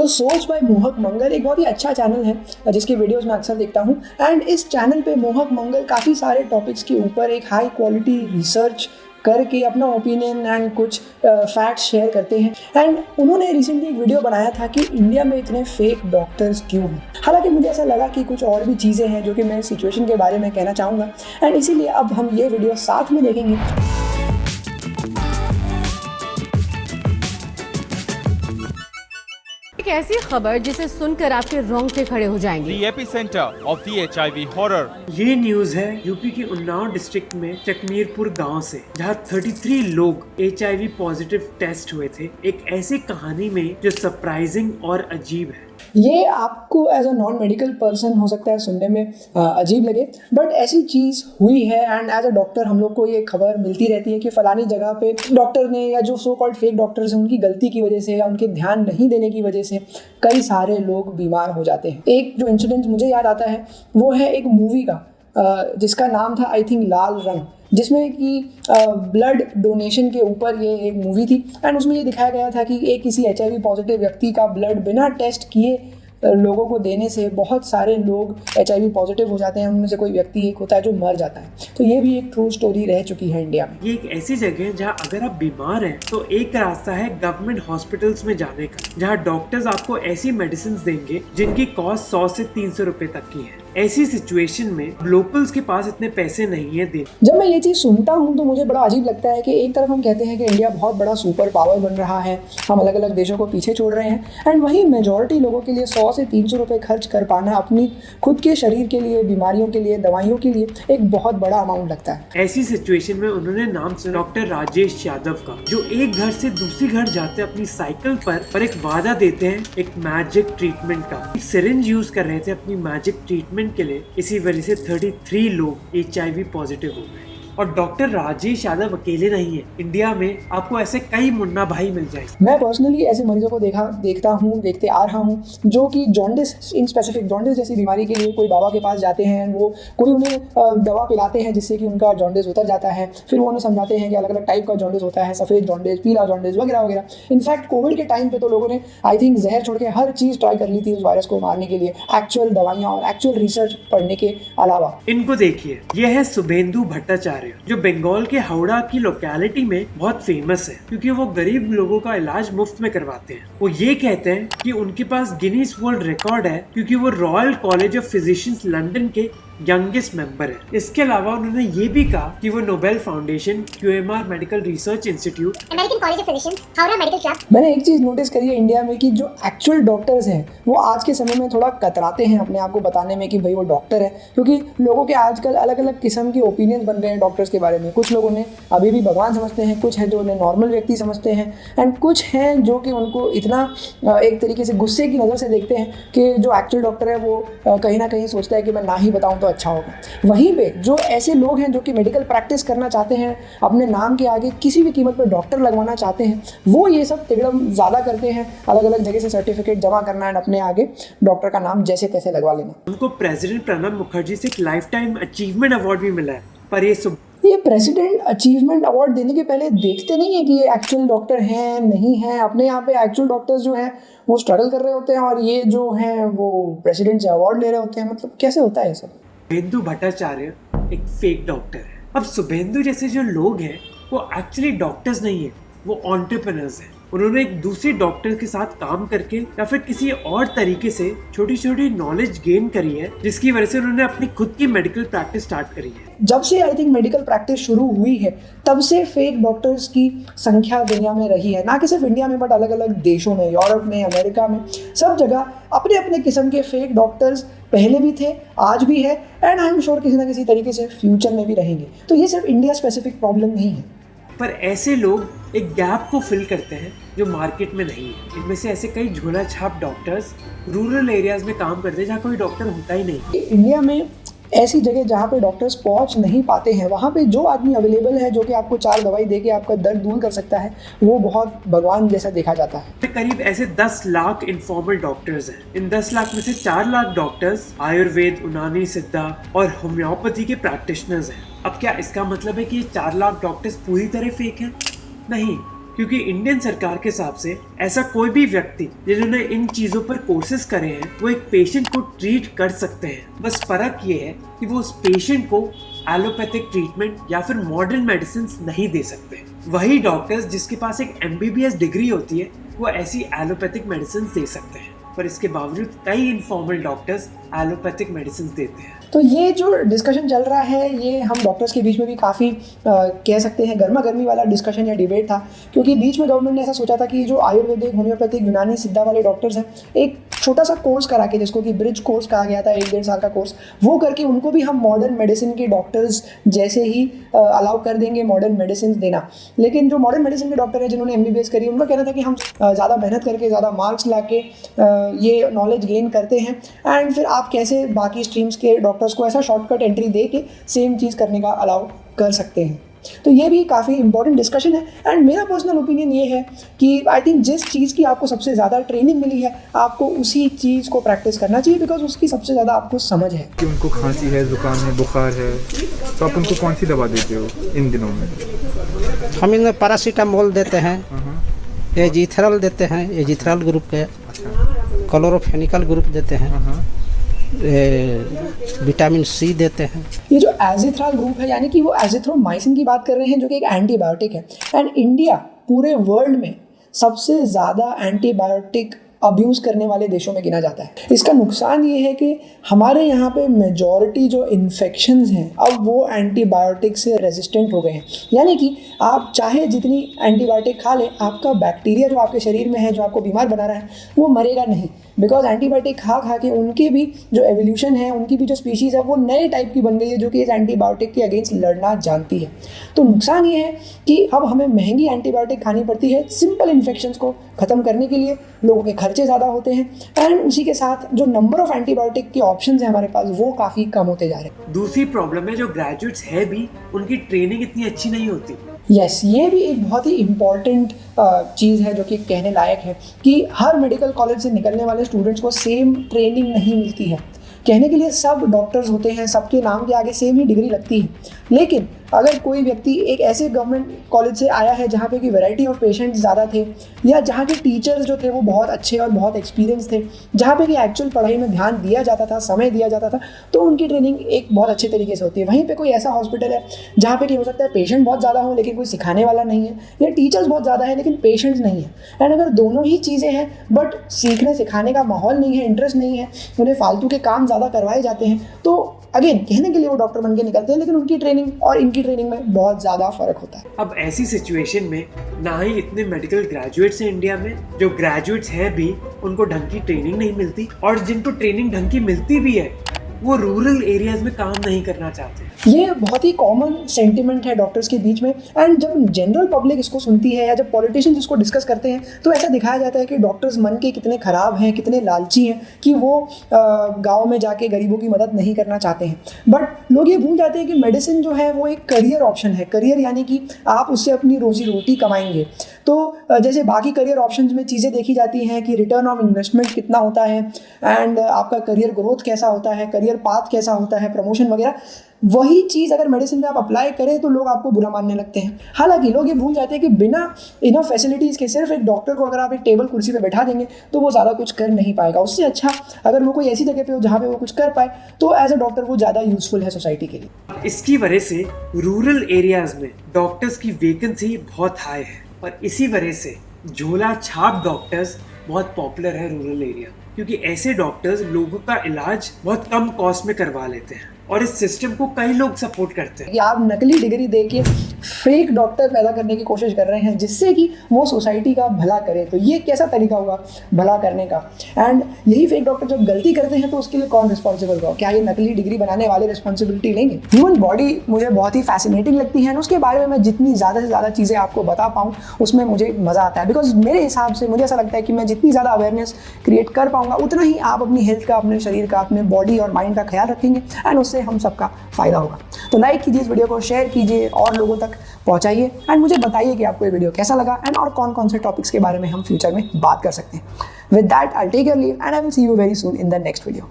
तो सोच बाय मोहक मंगल एक बहुत ही अच्छा चैनल है जिसकी वीडियोस मैं अक्सर देखता हूँ। एंड इस चैनल पे मोहक मंगल काफ़ी सारे टॉपिक्स के ऊपर एक हाई क्वालिटी रिसर्च करके अपना ओपिनियन एंड कुछ फैक्ट्स शेयर करते हैं। एंड उन्होंने रिसेंटली एक वीडियो बनाया था कि इंडिया में इतने फेक डॉक्टर्स क्यों हैं। हालांकि मुझे ऐसा लगा कि कुछ और भी चीज़ें हैं जो कि मैं इस सिचुएशन के बारे में कहना चाहूँगा, एंड इसीलिए अब हम ये वीडियो साथ में देखेंगे। एक ऐसी खबर जिसे सुनकर आपके रोंगटे खड़े हो जाएंगे। The epicenter of the HIV horror. ये न्यूज है यूपी के उन्नाव डिस्ट्रिक्ट में चकमीरपुर गांव से, जहां 33 लोग HIV पॉजिटिव टेस्ट हुए थे। एक ऐसी कहानी में जो सरप्राइजिंग और अजीब है। ये आपको as a non medical person हो सकता है सुनने में अजीब लगे, बट ऐसी चीज़ हुई है। एंड एज अ डॉक्टर हम लोग को ये खबर मिलती रहती है कि फलानी जगह पे डॉक्टर ने या जो सो कॉल्ड फेक डॉक्टर्स हैं उनकी गलती की वजह से या उनके ध्यान नहीं देने की वजह से कई सारे लोग बीमार हो जाते हैं। एक जो इंसिडेंट मुझे याद आता है वो है एक मूवी का जिसका नाम था आई थिंक लाल रंग, जिसमें कि ब्लड डोनेशन के ऊपर ये एक मूवी थी। एंड उसमें ये दिखाया गया था कि एक किसी HIV पॉजिटिव व्यक्ति का ब्लड बिना टेस्ट किए लोगों को देने से बहुत सारे लोग HIV पॉजिटिव हो जाते हैं। उनमें से कोई व्यक्ति एक होता है जो मर जाता है। तो ये भी एक ट्रू स्टोरी रह चुकी है इंडिया में। ये एक ऐसी जगह है जहाँ अगर आप बीमार हैं तो एक रास्ता है गवर्नमेंट हॉस्पिटल्स में जाने का, जहाँ डॉक्टर्स आपको ऐसी मेडिसिन देंगे जिनकी कॉस्ट 100 से 300 रुपए तक की है। ऐसी सिचुएशन में लोकल्स के पास इतने पैसे नहीं है देने। जब मैं ये चीज़ सुनता हूँ तो मुझे बड़ा अजीब लगता है कि एक तरफ हम कहते हैं कि इंडिया बहुत बड़ा सुपर पावर बन रहा है, हम अलग अलग देशों को पीछे छोड़ रहे हैं, एंड वहीं मेजॉरिटी लोगों के लिए 100 से 300 रुपये खर्च कर पाना अपनी खुद के शरीर के लिए, बीमारियों के लिए, दवाइयों के लिए एक बहुत बड़ा अमाउंट लगता है। ऐसी सिचुएशन में उन्होंने नाम सुना डॉक्टर राजेश यादव का, जो एक घर से दूसरी घर जाते अपनी साइकिल पर एक वादा देते हैं एक मैजिक ट्रीटमेंट का। सिरिंज यूज कर रहे थे अपनी मैजिक ट्रीटमेंट के लिए, इसी वजह से 33 लोग HIV पॉजिटिव हो गए। और डॉक्टर राजेश यादव अकेले नहीं है, इंडिया में आपको ऐसे कई मुन्ना भाई मिल जाएंगे। मैं पर्सनली ऐसे मरीजों को देखते आ रहा हूँ जो कि जॉन्डिस, इन स्पेसिफिक जॉन्डिस जैसी बीमारी के लिए कोई बाबा के पास जाते हैं, वो कोई उन्हें दवा पिलाते हैं जिससे कि उनका जॉन्डिस उतर जाता है। फिर वो उन्हें समझाते हैं कि अलग अलग टाइप का जॉन्डिस होता है, सफ़ेद जॉन्डिस, पीला जॉन्डिस वगैरह वगैरह। इनफैक्ट कोविड के टाइम पे तो लोगों ने आई थिंक जहर छोड़ के हर चीज़ ट्राई कर ली थी उस वायरस को मारने के लिए, एक्चुअल दवाइयाँ और एक्चुअल रिसर्च पढ़ने के अलावा। इनको देखिए, यह है शुभेंदु भट्टाचार्य, जो बंगाल के हावड़ा की लोकेलिटी में बहुत फेमस है क्योंकि वो गरीब लोगों का इलाज मुफ्त में करवाते हैं। वो ये कहते हैं कि उनके पास गिनीज वर्ल्ड रिकॉर्ड है क्योंकि वो royal college of physicians London के यंगेस्ट मेंबर है। इसके अलावा उन्होंने ये भी कहा कि वो Nobel foundation, QMR medical research institute, American college of physicians, Howrah medical club. मैंने एक चीज़ नोटिस करी है इंडिया में कि जो एक्चुअल डॉक्टर्स हैं वो आज के समय में थोड़ा कतराते हैं अपने आप को बताने में कि भाई वो डॉक्टर है, क्योंकि लोगों के आजकल अलग अलग किस्म के ओपिनियंस बन रहे हैं डॉक्टर्स के बारे में। कुछ लोग उन्हें अभी भी भगवान समझते हैं, कुछ है जो उन्हें नॉर्मल व्यक्ति समझते हैं, एंड कुछ हैं जो कि उनको इतना एक तरीके से गुस्से की नज़र से देखते हैं कि जो एक्चुअल डॉक्टर है वो कहीं ना कहीं सोचता है कि मैं ना ही बताऊँ तो अच्छा होगा। वहीं पे जो ऐसे लोग हैं जो कि मेडिकल प्रैक्टिस करना चाहते हैं, अपने नाम के आगे किसी भी कीमत पर डॉक्टर लगवाना चाहते हैं, वो ये सब तिगड़म ज़्यादा करते हैं। अलग अलग जगह से सर्टिफिकेट जमा करना है, अपने आगे डॉक्टर का नाम जैसे तैसे लगवा लेना। उनको प्रेसिडेंट प्रणब मुखर्जी से एक लाइफ टाइम अचीवमेंट अवार्ड भी मिला है। पर ये प्रेसिडेंट अचीवमेंट अवार्ड देने के पहले देखते नहीं है कि ये एक्चुअल डॉक्टर हैं नहीं हैं। अपने यहाँ पे एक्चुअल डॉक्टर्स जो हैं वो स्ट्रगल कर रहे होते हैं और ये जो हैं वो प्रेसिडेंट से अवार्ड ले रहे होते हैं। मतलब कैसे होता है ये सब? शुभेंदु भट्टाचार्य एक फेक डॉक्टर है। अब शुभेंदु जैसे जो लोग हैं वो एक्चुअली डॉक्टर्स नहीं है, वो एंटरप्रेन्योर्स हैं। उन्होंने एक दूसरे डॉक्टर के साथ काम करके या फिर किसी और तरीके से छोटी छोटी नॉलेज गेन करी है, जिसकी वजह से उन्होंने अपनी खुद की मेडिकल प्रैक्टिस स्टार्ट करी है। जब से आई थिंक मेडिकल प्रैक्टिस शुरू हुई है तब से फेक डॉक्टर्स की संख्या दुनिया में रही है, ना कि सिर्फ इंडिया में बट अलग अलग देशों में, यूरोप में, अमेरिका में, सब जगह अपने अपने किस्म के फेक डॉक्टर्स पहले भी थे, आज भी है, एंड आई एम श्योर किसी ना किसी तरीके से फ्यूचर में भी रहेंगे। तो ये सिर्फ इंडिया स्पेसिफिक प्रॉब्लम नहीं है। पर ऐसे लोग एक गैप को फिल करते हैं जो मार्केट में नहीं है। इनमें से ऐसे कई झोला छाप डॉक्टर्स रूरल एरियाज में काम करते हैं जहाँ कोई डॉक्टर होता ही नहीं। इंडिया में ऐसी जगह जहाँ पे डॉक्टर्स पहुँच नहीं पाते हैं, वहाँ पे जो आदमी अवेलेबल है जो कि आपको 4 दवाई दे के आपका दर्द दूर कर सकता है, वो बहुत भगवान जैसा देखा जाता है। करीब ऐसे 10 लाख इनफॉर्मल डॉक्टर्स हैं। इन 10 लाख में से 4 लाख डॉक्टर्स आयुर्वेद, यूनानी, सिद्धा और होम्योपैथी के प्रैक्टिशनर्स हैं। अब क्या इसका मतलब है कि ये 4 लाख डॉक्टर्स पूरी तरह फेक हैं? नहीं, क्योंकि इंडियन सरकार के हिसाब से ऐसा कोई भी व्यक्ति जिन्होंने इन चीजों पर कोर्सेज करे हैं वो एक पेशेंट को ट्रीट कर सकते हैं। बस फर्क ये है कि वो उस पेशेंट को एलोपैथिक ट्रीटमेंट या फिर मॉडर्न मेडिसिन नहीं दे सकते। वही डॉक्टर्स जिसके पास एक MBBS डिग्री होती है वो ऐसी एलोपैथिक मेडिसिन दे सकते हैं, पर इसके बावजूद कई इनफॉर्मल डॉक्टर्स एलोपैथिक मेडिसिन देते हैं। तो ये जो डिस्कशन चल रहा है ये हम डॉक्टर्स के बीच में भी काफ़ी कह सकते हैं गर्मा गर्मी वाला डिस्कशन या डिबेट था, क्योंकि बीच में गवर्नमेंट ने ऐसा सोचा था कि जो आयुर्वेदिक, होम्योपैथिक, यूनानी, सिद्धा वाले डॉक्टर्स हैं एक छोटा सा कोर्स करा के, जिसको कि ब्रिज कोर्स कहा गया था, 1-1.5 साल का कोर्स, वो करके उनको भी हम मॉडर्न मेडिसिन के डॉक्टर्स जैसे ही अलाउ कर देंगे मॉडर्न मेडिसिन देना। लेकिन जो मॉडर्न मेडिसिन के डॉक्टर हैं जिन्होंने MBBS करी, उनका कहना था कि हम ज़्यादा मेहनत करके, ज़्यादा मार्क्स ला के ये नॉलेज गेन करते हैं एंड फिर आप कैसे बाकी स्ट्रीम्स के डॉक्टर्स को ऐसा शॉर्टकट एंट्री दे के सेम चीज़ करने का अलाउ कर सकते हैं। तो ये भी काफ़ी इंपॉर्टेंट डिस्कशन है एंड मेरा पर्सनल ओपिनियन ये है कि आई थिंक जिस चीज़ की आपको सबसे ज़्यादा ट्रेनिंग मिली है आपको उसी चीज़ को प्रैक्टिस करना चाहिए, बिकॉज उसकी सबसे ज़्यादा आपको समझ है। कि उनको खांसी है, जुकाम है, बुखार है, तो आप उनको कौन सी दवा देते हो इन दिनों में? हम इन्हें पैरासीटामोल देते हैं, एजिथ्रल देते हैं, एजिथ्रल ग्रुप के, क्लोरोफेनिकल ग्रुप देते हैं, विटामिन C देते हैं। ये जो एजिथ्रल ग्रुप है यानी कि वो एजिथ्रोमाइसिन की बात कर रहे हैं जो कि एक एंटीबायोटिक है एंड इंडिया पूरे वर्ल्ड में सबसे ज़्यादा एंटीबायोटिक अब्यूज़ करने वाले देशों में गिना जाता है। इसका नुकसान ये है कि हमारे यहाँ पे मेजॉरिटी जो इन्फेक्शंस हैं अब वो एंटीबायोटिक से रेजिस्टेंट हो गए हैं, यानी कि आप चाहे जितनी एंटीबायोटिक खा लें आपका बैक्टीरिया जो आपके शरीर में है, जो आपको बीमार बना रहा है, वो मरेगा नहीं, बिकॉज एंटीबायोटिक खा खा के उनके भी जो एवोल्यूशन है, उनकी भी जो स्पीशीज़ है वो नए टाइप की बन गई है जो कि इस एंटीबायोटिक के अगेंस्ट लड़ना जानती है। तो नुकसान ये है कि अब हमें महंगी एंटीबायोटिक खानी पड़ती है सिंपल इन्फेक्शंस को ख़त्म करने के लिए, लोगों के खर्चे ज़्यादा होते हैं एंड उसी के साथ जो नंबर ऑफ एंटीबायोटिक के ऑप्शंस हैं हमारे पास वो काफ़ी कम होते जा रहे हैं। दूसरी प्रॉब्लम है जो ग्रेजुएट्स है भी उनकी ट्रेनिंग इतनी अच्छी नहीं होती। यस, ये भी एक बहुत ही इम्पॉर्टेंट चीज़ है जो कि कहने लायक है कि हर मेडिकल कॉलेज से निकलने वाले स्टूडेंट्स को सेम ट्रेनिंग नहीं मिलती है। कहने के लिए सब डॉक्टर्स होते हैं, सबके नाम के आगे सेम ही डिग्री लगती है, लेकिन अगर कोई व्यक्ति एक ऐसे गवर्नमेंट कॉलेज से आया है जहाँ पे कि वैरायटी ऑफ पेशेंट्स ज़्यादा थे या जहाँ के टीचर्स जो थे वो बहुत अच्छे और बहुत एक्सपीरियंस थे, जहाँ पे कि एक्चुअल पढ़ाई में ध्यान दिया जाता था, समय दिया जाता था, तो उनकी ट्रेनिंग एक बहुत अच्छे तरीके से होती है। वहीं पे कोई ऐसा हॉस्पिटल है जहाँ पे कि हो सकता है पेशेंट बहुत ज़्यादा हो लेकिन कोई सिखाने वाला नहीं है, या टीचर्स बहुत ज़्यादा है लेकिन पेशेंट्स नहीं है, एंड अगर दोनों ही चीज़ें हैं बट सीखने सिखाने का माहौल नहीं है, इंटरेस्ट नहीं है, उन्हें फालतू के काम ज़्यादा करवाए जाते हैं, तो अगेन कहने के लिए वो डॉक्टर बन के निकलते हैं लेकिन उनकी ट्रेनिंग और इनकी ट्रेनिंग में बहुत ज़्यादा फ़र्क होता है। अब ऐसी सिचुएशन में ना ही इतने मेडिकल ग्रेजुएट्स हैं इंडिया में, जो ग्रेजुएट्स हैं भी उनको ढंग की ट्रेनिंग नहीं मिलती, और जिनको ट्रेनिंग ढंग की मिलती भी है वो रूरल एरियाज में काम नहीं करना चाहते। ये बहुत ही कॉमन सेंटिमेंट है डॉक्टर्स के बीच में एंड जब जनरल पब्लिक इसको सुनती है या जब पॉलिटिशियंस इसको डिस्कस करते हैं तो ऐसा दिखाया जाता है कि डॉक्टर्स मन के कितने ख़राब हैं, कितने लालची हैं कि वो गांव में जाके गरीबों की मदद नहीं करना चाहते हैं। बट लोग ये भूल जाते हैं कि मेडिसिन जो है वो एक करियर ऑप्शन है। करियर यानी कि आप उससे अपनी रोजी रोटी कमाएंगे। तो जैसे बाकी करियर ऑप्शंस में चीज़ें देखी जाती हैं कि रिटर्न ऑफ इन्वेस्टमेंट कितना होता है एंड आपका करियर ग्रोथ कैसा होता है, करियर पाथ कैसा होता है, प्रमोशन वगैरह, वही चीज़ अगर मेडिसिन में आप अप्लाई करें तो लोग आपको बुरा मानने लगते हैं। हालांकि लोग ये भूल जाते हैं कि बिना इनफ फैसिलिटीज़ के सिर्फ एक डॉक्टर को अगर आप एक टेबल कुर्सी पे बैठा देंगे तो वो ज़्यादा कुछ कर नहीं पाएगा। उससे अच्छा अगर वो कोई ऐसी जगह पे हो जहाँ पे वो कुछ कर पाए तो एज अ डॉक्टर वो ज़्यादा यूजफुल है सोसाइटी के लिए। इसकी वजह से रूरल एरियाज में डॉक्टर्स की वैकेंसी बहुत हाई है और इसी वजह से झोला छाप डॉक्टर्स बहुत पॉपुलर है रूरल एरिया, क्योंकि ऐसे डॉक्टर्स लोगों का इलाज बहुत कम कॉस्ट में करवा लेते हैं और इस सिस्टम को कई लोग सपोर्ट करते हैं। कि आप नकली डिग्री देके फेक डॉक्टर पैदा करने की कोशिश कर रहे हैं जिससे कि वो सोसाइटी का भला करे, तो ये कैसा तरीका हुआ भला करने का। एंड यही फेक डॉक्टर जब गलती करते हैं तो उसके लिए कौन रिस्पॉन्सिबल होगा? क्या ये नकली डिग्री बनाने वाले रिस्पॉन्सिबिलिटी लेंगे? ह्यूमन बॉडी मुझे बहुत ही फैसिनेटिंग लगती है और उसके बारे में मैं जितनी ज़्यादा से ज़्यादा चीज़ें आपको बता पाऊँ उसमें मुझे मज़ा आता है, बिकॉज मेरे हिसाब से मुझे ऐसा लगता है कि मैं जितनी ज़्यादा अवेयरनेस क्रिएट कर पाऊँगा उतना ही आप अपनी हेल्थ का, अपने शरीर का, अपने बॉडी और माइंड का ख्याल रखेंगे एंड उससे हम सबका फ़ायदा होगा। तो लाइक कीजिए इस वीडियो को, शेयर कीजिए और लोगों तक पहुंचाइए एंड मुझे बताइए कि आपको ये वीडियो कैसा लगा एंड और कौन कौन से टॉपिक्स के बारे में हम फ्यूचर में बात कर सकते हैं। With that I will take your leave and I will see you very soon in the next video.